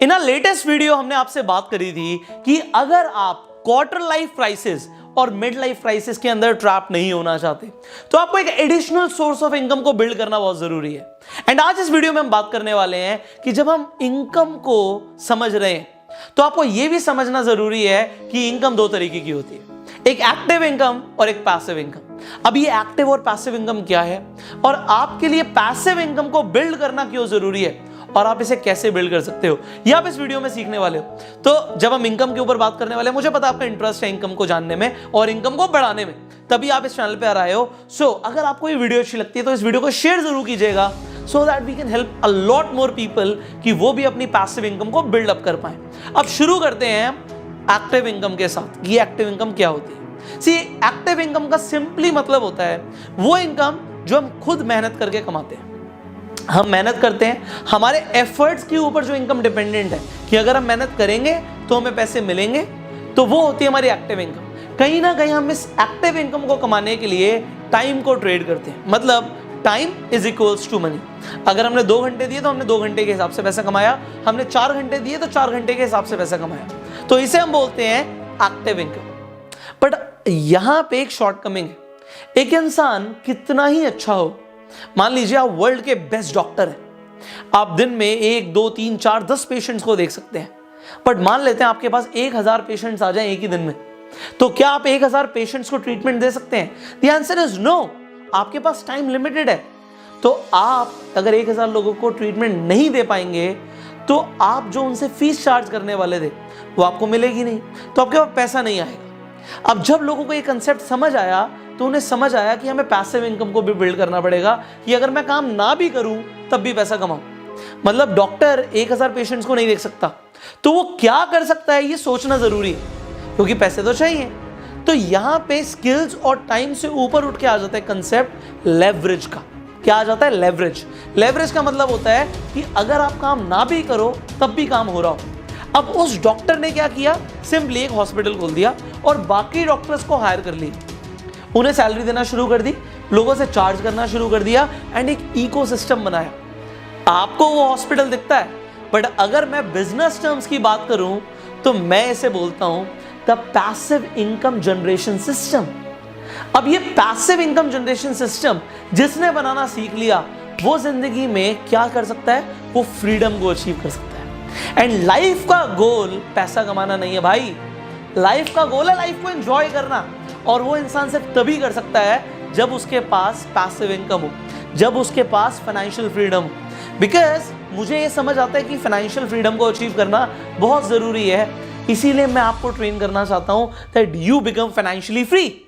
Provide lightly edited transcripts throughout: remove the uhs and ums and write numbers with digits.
इन अ latest video हमने आपसे बात करी थी कि अगर आप क्वार्टर लाइफ क्राइसिस और मिड लाइफ क्राइसिस के अंदर ट्रैप नहीं होना चाहते तो आपको एक एडिशनल सोर्स ऑफ इनकम को बिल्ड करना बहुत जरूरी है। एंड आज इस वीडियो में हम बात करने वाले हैं कि जब हम इनकम को समझ रहे हैं तो आपको यह भी समझना जरूरी है कि इनकम दो तरीके की होती है, एक एक्टिव इनकम और एक पैसिव इनकम। अब ये एक्टिव और पैसिव इनकम क्या है और आपके लिए पैसिव इनकम को बिल्ड करना क्यों जरूरी है और आप इसे कैसे बिल्ड कर सकते हो, ये आप इस वीडियो में सीखने वाले हो। तो जब हम इनकम के ऊपर बात करने वाले हैं, मुझे पता आपका इंटरेस्ट है इनकम को जानने में और इनकम को बढ़ाने में, तभी आप इस चैनल पे आ रहे हो। सो अगर आपको ये वीडियो अच्छी लगती है तो इस वीडियो को शेयर जरूर कीजिएगा so that we can help a lot more people कि वो भी अपनी पैसिव इनकम को बिल्ड अप कर पाए। अब शुरू करते हैं एक्टिव इनकम के साथ। ये एक्टिव इनकम क्या होती है? सी, एक्टिव इनकम का सिंपली मतलब होता है वो इनकम जो हम खुद मेहनत करके कमाते हैं। हम मेहनत करते हैं, हमारे एफर्ट्स के ऊपर जो इनकम डिपेंडेंट है कि अगर हम मेहनत करेंगे तो हमें पैसे मिलेंगे, तो वो होती है हमारी एक्टिव इनकम। कहीं ना कहीं हम इस एक्टिव इनकम को कमाने के लिए टाइम को ट्रेड करते हैं, मतलब time is equals to money. अगर हमने 2 घंटे दिए तो हमने 2 घंटे के हिसाब से पैसा कमाया, हमने 4 घंटे दिए तो 4 घंटे के हिसाब से पैसा कमाया, तो इसे हम बोलते हैं एक्टिव इनकम। बट यहां पे एक शॉर्टकमिंग है। एक इंसान कितना ही अच्छा हो, मान लीजिए आप वर्ल्ड के बेस्ट डॉक्टर हैं, आप दिन में 1, 2, 3, 4, 10 पेशेंट्स को देख सकते हैं, बट मान लेते हैं आपके पास 1000 पेशेंट्स आ जाएं एक ही दिन में, तो क्या आप 1000 पेशेंट्स को ट्रीटमेंट दे सकते हैं? The answer is no. आपके पास टाइम लिमिटेड है, तो आप अगर 1000 लोगों को ट्रीटमेंट नहीं दे पाएंगे तो आप जो उनसे फीस चार्ज करने वाले थे वो आपको मिलेगी नहीं, तो आपके पास पैसा नहीं आएगा। अब जब लोगों को ये कंसेप्ट समझ आया तो उन्हें समझ आया कि हमें पैसिव इनकम को भी बिल्ड करना पड़ेगा कि अगर मैं काम ना भी करूं तब भी पैसा कमाऊं। मतलब डॉक्टर 1000 पेशेंट्स को नहीं देख सकता, तो वो क्या कर सकता है ये सोचना जरूरी है, क्योंकि पैसे तो चाहिए। तो यहां पे स्किल्स और टाइम से ऊपर उठ के आ जाता है कंसेप्ट लेवरेज का। क्या आ जाता है? लेवरेज। लेवरेज का मतलब होता है कि अगर आप काम ना भी करो तब भी काम हो रहा हो। अब उस डॉक्टर ने क्या किया? सिंपली एक हॉस्पिटल खोल दिया और बाकी डॉक्टर्स को हायर कर लिया, उन्हें सैलरी देना शुरू कर दी, लोगों से चार्ज करना शुरू कर दिया एंड एक इकोसिस्टम बनाया। आपको वो हॉस्पिटल दिखता है, बट अगर मैं बिजनेस टर्म्स की बात करूं तो मैं इसे बोलता हूं the passive income generation system. अब ये पैसिव इनकम जनरेशन सिस्टम जिसने बनाना सीख लिया वो जिंदगी में क्या कर सकता है? वो फ्रीडम को अचीव कर सकता है। एंड लाइफ का गोल पैसा कमाना नहीं है भाई, लाइफ का गोल है लाइफ को एंजॉय करना, और वो इंसान सिर्फ तभी कर सकता है जब उसके पास पैसिव इनकम हो, जब उसके पास फाइनेंशियल फ्रीडम हो। बिकॉज मुझे ये समझ आता है कि फाइनेंशियल फ्रीडम को अचीव करना बहुत जरूरी है, इसीलिए मैं आपको ट्रेन करना चाहता हूं that you become financially free.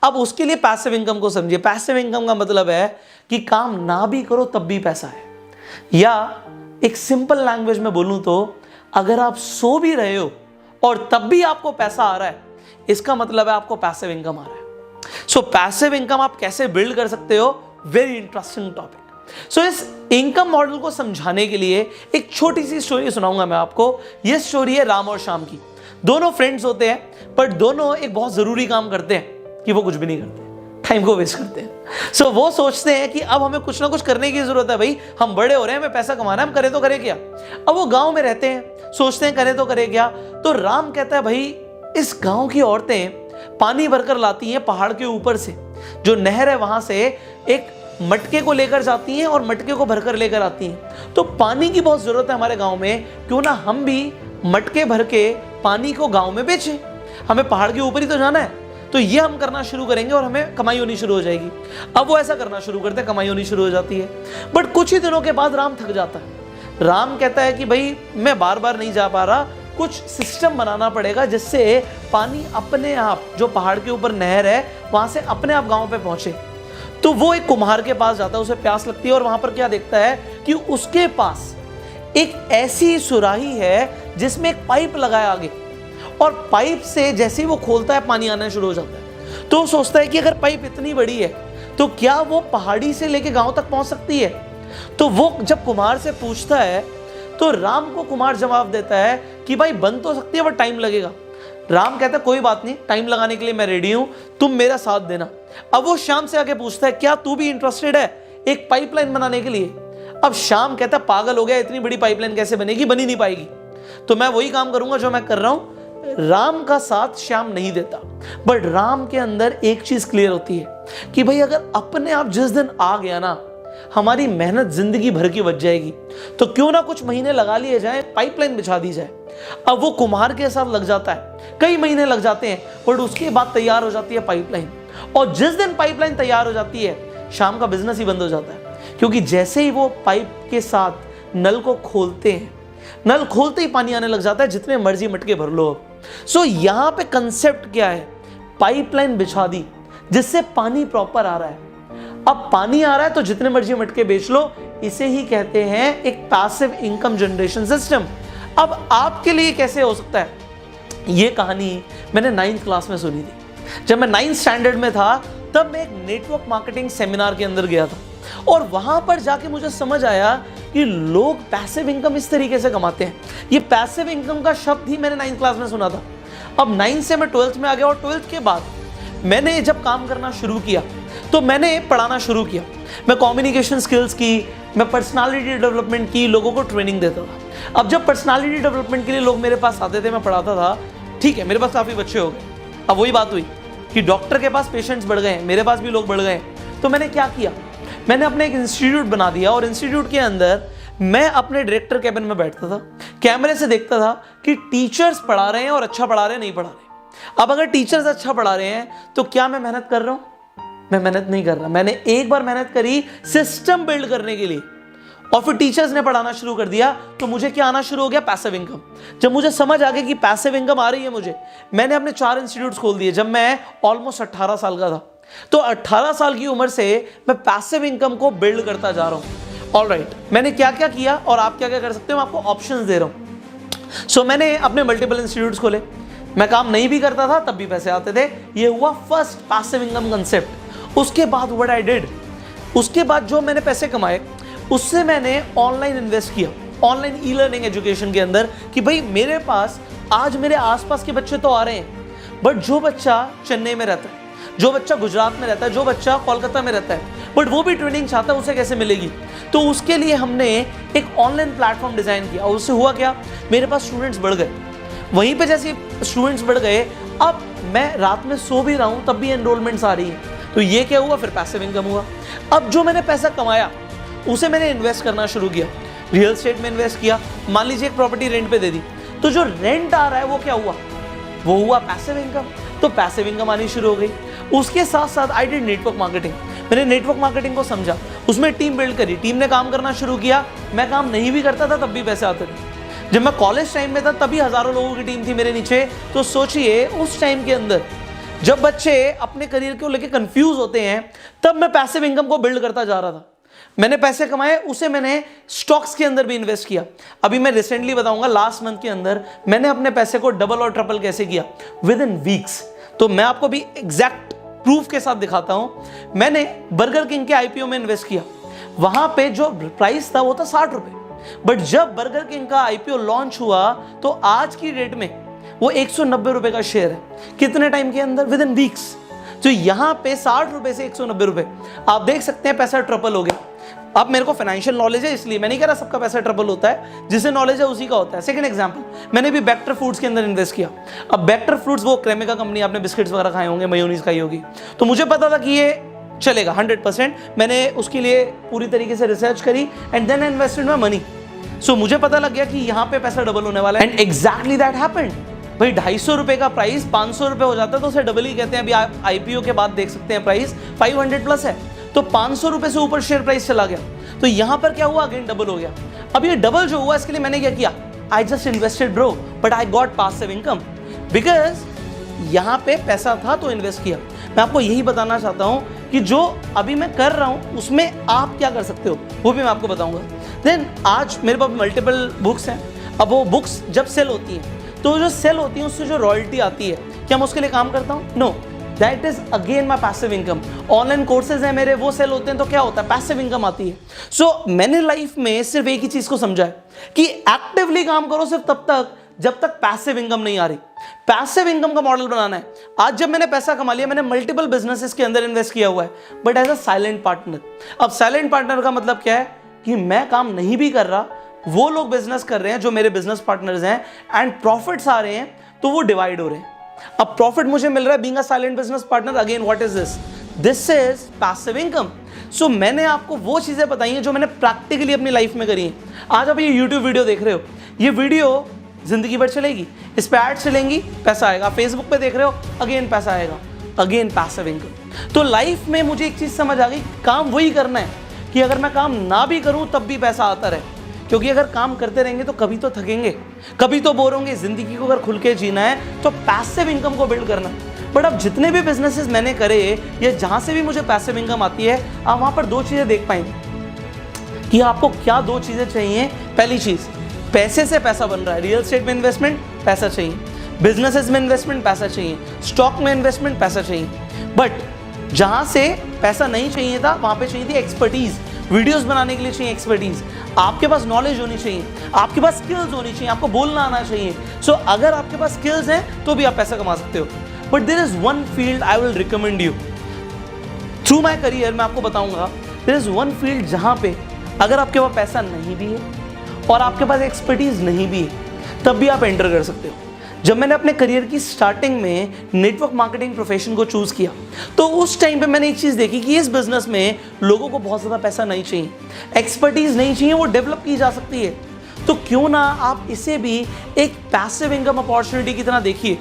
अब उसके लिए पैसिव इनकम को समझिए। पैसिव इनकम का मतलब है कि काम ना भी करो तब भी पैसा है, या एक सिंपल लैंग्वेज में बोलूं तो अगर आप सो भी रहे हो और तब भी आपको पैसा आ रहा है, इसका मतलब है आपको पैसिव इनकम आ रहा है। सो पैसिव इनकम आप कैसे बिल्ड कर सकते हो? Very interesting topic. सो इस इनकम मॉडल को समझाने के लिए एक छोटी सी स्टोरी सुनाऊंगा मैं आपको। यह स्टोरी है राम और श्याम की। दोनों फ्रेंड्स होते हैं, पर दोनों एक बहुत जरूरी काम करते हैं कि वो कुछ भी नहीं करते, टाइम को वेस्ट करते हैं। सो वो सोचते हैं कि अब हमें कुछ ना कुछ करने की जरूरत है, भाई हम बड़े हो रहे हैं, हमें पैसा कमाना है, हम करें तो करें क्या। अब वो गांव में रहते हैं, सोचते हैं करें तो करें क्या। तो राम कहता है भाई इस गांव की औरतें पानी भरकर लाती हैं पहाड़ के ऊपर से, जो नहर है वहां से एक मटके को लेकर जाती हैं और मटके को भरकर लेकर आती हैं। तो पानी की बहुत जरूरत है हमारे गांव में, क्यों ना हम भी मटके भर के पानी को गांव में बेचें, हमें पहाड़ के ऊपर ही तो जाना है, तो ये हम करना शुरू करेंगे और हमें कमाई होनी शुरू हो जाएगी। अब वो ऐसा करना शुरू करते हैं, कमाई होनी शुरू हो जाती है। बट कुछ ही दिनों के बाद राम थक जाता है। राम कहता है कि भाई मैं बार बार नहीं जा पा रहा, कुछ सिस्टम बनाना पड़ेगा जिससे पानी अपने आप, जो पहाड़ के ऊपर नहर है वहां से अपने आप गांव पे पहुंचे। तो वो एक कुम्हार के पास जाता है, उसे प्यास लगती है और वहां पर क्या देखता है कि उसके पास एक ऐसी सुराही है जिसमें एक पाइप लगाया आगे, और पाइप से जैसे ही वो खोलता है पानी आना शुरू हो जाता है। तो वो सोचता है कि अगर पाइप इतनी बड़ी है तो क्या वो पहाड़ी से लेके गांव तक पहुंच सकती है। तो वो जब कुम्हार से पूछता है तो राम को कुम्हार जवाब देता है कि भाई बन तो सकती है पर टाइम लगेगा। राम कहता है कोई बात नहीं, टाइम लगाने के लिए मैं रेडी हूं, तुम मेरा साथ देना। अब वो श्याम से आके पूछता है क्या तू भी इंटरेस्टेड है एक पाइपलाइन बनाने के लिए। अब श्याम कहता है पागल हो गया, इतनी बड़ी पाइपलाइन कैसे बनेगी, बन ही नहीं पाएगी। तो मैं वही काम करूंगा जो मैं कर रहा हूं। राम का साथ श्याम नहीं देता, बट राम के अंदर एक चीज क्लियर होती है कि भाई अगर अपने आप जिस दिन आ गया ना, हमारी मेहनत जिंदगी भर की बच जाएगी। तो क्यों ना कुछ महीने लगा लिए जाए, पाइपलाइन बिछा दी जाए। अब वो कुम्हार के साथ लग जाता है, कई महीने लग जाते हैं, बट उसके बाद तैयार हो जाती है पाइपलाइन। और जिस दिन पाइपलाइन तैयार हो जाती है, शाम का बिजनेस ही बंद हो जाता है। क्योंकि जैसे ही वो पाइप के साथ नल को खोलते हैं, नल खोलते ही पानी आने लग जाता है, जितने मर्जी मटके भर लो। सो यहां पे कंसेप्ट क्या है, पाइपलाइन बिछा दी जिससे पानी प्रॉपर आ रहा है। अब पानी आ रहा है तो जितने मर्जी मटके बेच लो, इसे ही कहते हैं एक पैसिव इनकम जनरेशन सिस्टम। अब आपके लिए कैसे हो सकता है, ये कहानी मैंने 9th क्लास में सुनी थी। जब मैं 9th स्टैंडर्ड में था, तब मैं एक नेटवर्क मार्केटिंग सेमिनार के अंदर गया था, और वहां पर जाके मुझे समझ आया कि लोग पैसिव इनकम इस तरीके से कमाते हैं। ये पैसिव इनकम का शब्द ही मैंने 9th क्लास में सुना था। अब 9th से मैं 12th में आ गया, और 12th के बाद मैंने जब काम करना शुरू किया तो मैंने पढ़ाना शुरू किया। मैं कम्युनिकेशन स्किल्स की, मैं पर्सनालिटी डेवलपमेंट की, लोगों को ट्रेनिंग देता था। अब जब पर्सनालिटी डेवलपमेंट के लिए लोग मेरे पास आते थे, मैं पढ़ाता था, ठीक है, मेरे पास काफ़ी बच्चे हो गए। अब वही बात हुई कि डॉक्टर के पास पेशेंट्स बढ़ गए, मेरे पास भी लोग बढ़ गए। तो मैंने क्या किया, मैंने अपने एक इंस्टीट्यूट बना दिया, और इंस्टीट्यूट के अंदर मैं अपने डायरेक्टर कैबिन में बैठता था, कैमरे से देखता था कि टीचर्स पढ़ा रहे हैं और अच्छा पढ़ा रहे हैं, नहीं पढ़ा रहे। अब अगर टीचर्स अच्छा पढ़ा रहे हैं तो क्या मैं मेहनत कर रहा हूं? मैं मेहनत नहीं कर रहा। मैंने एक बार मेहनत करी सिस्टम बिल्ड करने के लिए, और फिर टीचर्स ने पढ़ाना शुरू कर दिया, तो मुझे क्या आना शुरू हो गया, पैसिव इनकम। जब मुझे समझ आ गया कि पैसिव इनकम आ रही है मुझे, मैंने अपने 4 इंस्टीट्यूट्स खोल दिए। जब मैं ऑलमोस्ट 18 साल का था, तो 18 साल की उम्र से मैं पैसिव इनकम को बिल्ड करता जा रहा हूं। ऑलराइट, मैंने क्या क्या किया और आप क्या क्या कर सकते हो, मैं आपको ऑप्शंस दे रहा हूं। सो मैंने अपने मल्टीपल इंस्टीट्यूट्स खोले, मैं काम नहीं भी करता था तब भी पैसे आते थे। ये हुआ फर्स्ट पैसिव इनकम कंसेप्ट। उसके बाद व्हाट आई डिड, उसके बाद जो मैंने पैसे कमाए उससे मैंने ऑनलाइन इन्वेस्ट किया, ऑनलाइन ई लर्निंग एजुकेशन के अंदर, कि भाई मेरे पास आज मेरे आसपास के बच्चे तो आ रहे हैं, बट जो बच्चा चेन्नई में रहता है, जो बच्चा गुजरात में रहता है, जो बच्चा कोलकाता में रहता है, बट वो भी ट्रेनिंग चाहता है, उसे कैसे मिलेगी? तो उसके लिए हमने एक ऑनलाइन प्लेटफॉर्म डिजाइन किया, और उससे हुआ क्या, मेरे पास स्टूडेंट्स बढ़ गए। वहीं पे जैसे स्टूडेंट्स बढ़ गए, अब मैं रात में सो भी रहा हूं तब भी एनरोलमेंट्स आ रही है। तो ये क्या हुआ, फिर पैसिव इनकम हुआ। अब जो मैंने पैसा कमाया उसे मैंने इन्वेस्ट करना शुरू किया, रियल एस्टेट में इन्वेस्ट किया। मान लीजिए एक प्रॉपर्टी रेंट पे दे दी, तो जो रेंट आ रहा है वो क्या हुआ, वो हुआ पैसिव इनकम। तो पैसिव इनकम आनी शुरू हो गई। उसके साथ साथ आई डिड नेटवर्क मार्केटिंग। मैंने नेटवर्क मार्केटिंग को समझा, उसमें टीम बिल्ड करी, टीम ने काम करना शुरू किया। मैं काम नहीं भी करता था तब भी पैसे आते थे। जब मैं कॉलेज टाइम में था तभी हजारों लोगों की टीम थी मेरे नीचे। तो सोचिए उस टाइम के अंदर जब बच्चे अपने करियर को लेकर कंफ्यूज होते हैं, तब मैं पैसिव इनकम को बिल्ड करता जा रहा था। मैंने पैसे कमाए, उसे मैंने स्टॉक्स के अंदर भी इन्वेस्ट किया। अभी मैं रिसेंटली बताऊंगा, लास्ट मंथ के अंदर मैंने अपने पैसे को डबल और ट्रिपल कैसे किया, विद इन वीक्स। तो मैं आपको भी एग्जैक्ट प्रूफ के साथ दिखाता हूं। मैंने बर्गर किंग के आईपीओ में इन्वेस्ट किया। वहां पे जो प्राइस था वो था 60 रुपए, बट जब बर्गर किंग का आईपीओ लॉन्च हुआ तो आज की डेट में वो 190 रुपए का शेयर है। कितने टाइम के अंदर, विद इन वीक्स। तो यहां पे 60 रुपए से 190 रुपए, आप देख सकते हैं पैसा ट्रिपल हो गया। अब मेरे को फाइनेंशियल नॉलेज है, इसलिए मैं नहीं कह रहा सबका पैसा ट्रिपल होता है, जिसे नॉलेज है उसी का होता है। सेकंड एग्जांपल, मैंने भी बेक्टर फूड्स के अंदर इन्वेस्ट किया। अब बेक्टर फूड्स वो क्रेमिका कंपनी, आपने बिस्किट्स वगैरह खाए होंगे, मेयोनीज खाई होगी, तो मुझे पता था कि ये चलेगा 100%। मैंने उसके लिए पूरी तरीके से रिसर्च करी and then I invested my money. So मुझे पता लग गया कि यहाँ पे पैसा डबल होने वाला है, एंड एग्जैक्टली दैट हैपेंड। भाई 250 रुपए का प्राइस 500 रुपए हो जाता है तो उसे डबल ही कहते हैं। अभी आप आईपीओ के बाद देख सकते हैं प्राइस 500 प्लस है, तो 500 रुपए से ऊपर शेयर प्राइस चला गया। तो यहां पर क्या हुआ, अगेन डबल हो गया। अब ये डबल जो हुआ इसके लिए मैंने क्या किया, I just invested bro, but I got passive income, because यहां पे पैसा था तो इन्वेस्ट किया। मैं आपको यही बताना चाहता हूं कि जो अभी मैं कर रहा हूं उसमें आप क्या कर सकते हो वो भी मैं आपको बताऊंगा। देन आज मेरे पास मल्टीपल बुक्स हैं। अब वो बुक्स जब सेल होती हैं तो जो सेल होती है उससे जो रॉयल्टी आती है, क्या मैं उसके लिए काम करता हूँ? No, that is again my passive income. Online courses हैं मेरे, वो सेल होते हैं तो क्या होता है, पैसिव इनकम आती है। सो मैंने लाइफ में सिर्फ एक ही चीज को समझा है कि एक्टिवली काम करो सिर्फ तब तक जब तक पैसिव इनकम नहीं आ रही। पैसिव इनकम का मॉडल बनाना है। आज जब मैंने पैसा कमा लिया, मैंने मल्टीपल बिजनेसेस के अंदर इन्वेस्ट किया हुआ है, but as a silent partner. अब साइलेंट पार्टनर का मतलब क्या है कि मैं काम नहीं भी कर रहा, वो लोग बिजनेस कर रहे हैं जो मेरे बिजनेस पार्टनर्स हैं एंड प्रॉफिट्स आ रहे हैं, तो वो डिवाइड हो रहे हैं। अब प्रॉफिट मुझे मिल रहा है being a silent business partner, again what is this? This is passive income. So मैंने आपको वो चीजें बताई हैं जो मैंने प्रैक्टिकली अपनी लाइफ में करी हैं। आज आप ये यूट्यूब वीडियो देख रहे हो, ये वीडियो जिंदगी भर चलेगी, इस पे एड चलेंगी, पैसा आएगा। फेसबुक पे देख रहे हो, अगेन पैसा आएगा, अगेन पैसिव इनकम। तो लाइफ में मुझे एक चीज समझ आ गई, काम वही करना है कि अगर मैं काम ना भी करूं तब भी पैसा आता रहे, क्योंकि अगर काम करते रहेंगे तो कभी तो थकेंगे, कभी तो बोर होंगे। जिंदगी को अगर खुल के जीना है तो पैसिव इनकम को बिल्ड करना। बट अब जितने भी बिजनेसेस मैंने करे या जहां से भी मुझे पैसिव इनकम आती है, आप वहां पर दो चीजें देख पाएंगे कि आपको क्या दो चीजें चाहिए। पहली चीज, पैसे से पैसा बन रहा है, रियल एस्टेट में इन्वेस्टमेंट पैसा चाहिए, बिजनेसेस में इन्वेस्टमेंट पैसा चाहिए, स्टॉक में इन्वेस्टमेंट पैसा चाहिए। बट जहां से पैसा नहीं चाहिए था वहां पे चाहिए थी एक्सपर्टीज। वीडियोस बनाने के लिए चाहिए एक्सपर्टीज, आपके पास नॉलेज होनी चाहिए, आपके पास स्किल्स होनी चाहिए, आपको बोलना आना चाहिए। सो अगर आपके पास स्किल्स हैं तो भी आप पैसा कमा सकते हो। But there is one field I will recommend you through my career. मैं आपको बताऊंगा देयर इज वन फील्ड जहां पे अगर आपके पास पैसा नहीं भी है और आपके पास एक्सपर्टीज नहीं भी है, तब भी आप एंटर कर सकते हो। जब मैंने अपने करियर की स्टार्टिंग में नेटवर्क मार्केटिंग प्रोफेशन को चूज किया, तो उस टाइम पे मैंने एक चीज देखी कि इस बिजनेस में लोगों को बहुत ज्यादा पैसा नहीं चाहिए, एक्सपर्टीज नहीं चाहिए, वो डेवलप की जा सकती है। तो क्यों ना आप इसे भी एक पैसिव इनकम अपॉर्चुनिटी की तरह देखिए।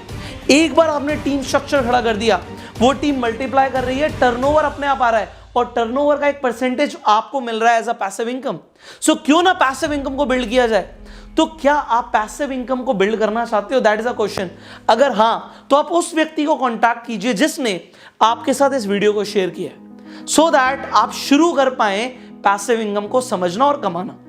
एक बार आपने टीम स्ट्रक्चर खड़ा कर दिया, वो टीम मल्टीप्लाई कर रही है, टर्नओवर अपने आप आ रहा है और टर्नओवर का एक परसेंटेज आपको मिल रहा है एज अ पैसिव इनकम। सो क्यों ना पैसिव इनकम को बिल्ड किया जाए। तो क्या आप पैसिव इनकम को बिल्ड करना चाहते हो? That is a question. अगर हां, तो आप उस व्यक्ति को कांटेक्ट कीजिए जिसने आपके साथ इस वीडियो को शेयर किया, सो दैट आप शुरू कर पाए पैसिव इनकम को समझना और कमाना।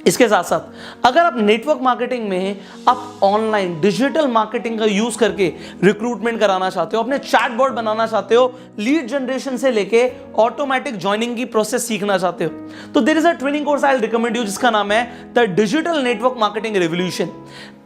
इसके साथ साथ अगर आप नेटवर्क मार्केटिंग में आप ऑनलाइन डिजिटल मार्केटिंग का यूज करके रिक्रूटमेंट कराना चाहते हो, अपने चैटबॉट बनाना चाहते हो, लीड जनरेशन से लेके ऑटोमेटिक ज्वाइनिंग की प्रोसेस सीखना चाहते हो, तो there is a training course I will recommend you जिसका नाम है the digital network marketing revolution.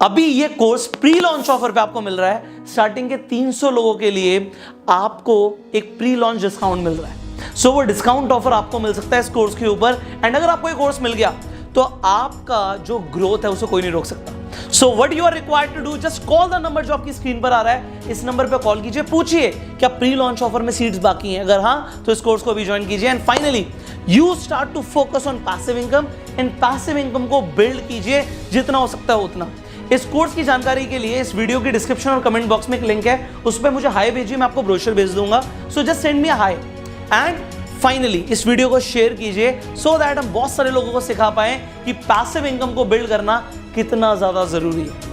अभी ये कोर्स प्री लॉन्च ऑफर पे आपको मिल रहा है। स्टार्टिंग के 300 लोगों के लिए आपको एक प्री लॉन्च डिस्काउंट मिल रहा है। सो वो डिस्काउंट ऑफर आपको मिल सकता है इस कोर्स के ऊपर। एंड अगर आपको ये कोर्स मिल गया तो आपका जो ग्रोथ है उसे कोई नहीं रोक सकता। So what you are required to do, just call the number जो आपकी स्क्रीन पर आ रहा है, इस नंबर पे कॉल कीजिए, पूछिए क्या प्री लॉन्च ऑफर में सीट्स बाकी हैं, अगर हां तो इस कोर्स को भी ज्वाइन कीजिए। And finally you start to focus on passive income and passive income को बिल्ड कीजिए जितना हो सकता है उतना। इस कोर्स की जानकारी के लिए इस वीडियो के डिस्क्रिप्शन और कमेंट बॉक्स में एक लिंक है, उस पर मुझे हाई भेजिए, मैं आपको ब्रोशर भेज दूंगा। So just send me a high and finally इस वीडियो को शेयर कीजिए सो दैट हम बहुत सारे लोगों को सिखा पाएं कि पैसिव इनकम को बिल्ड करना कितना ज्यादा जरूरी है।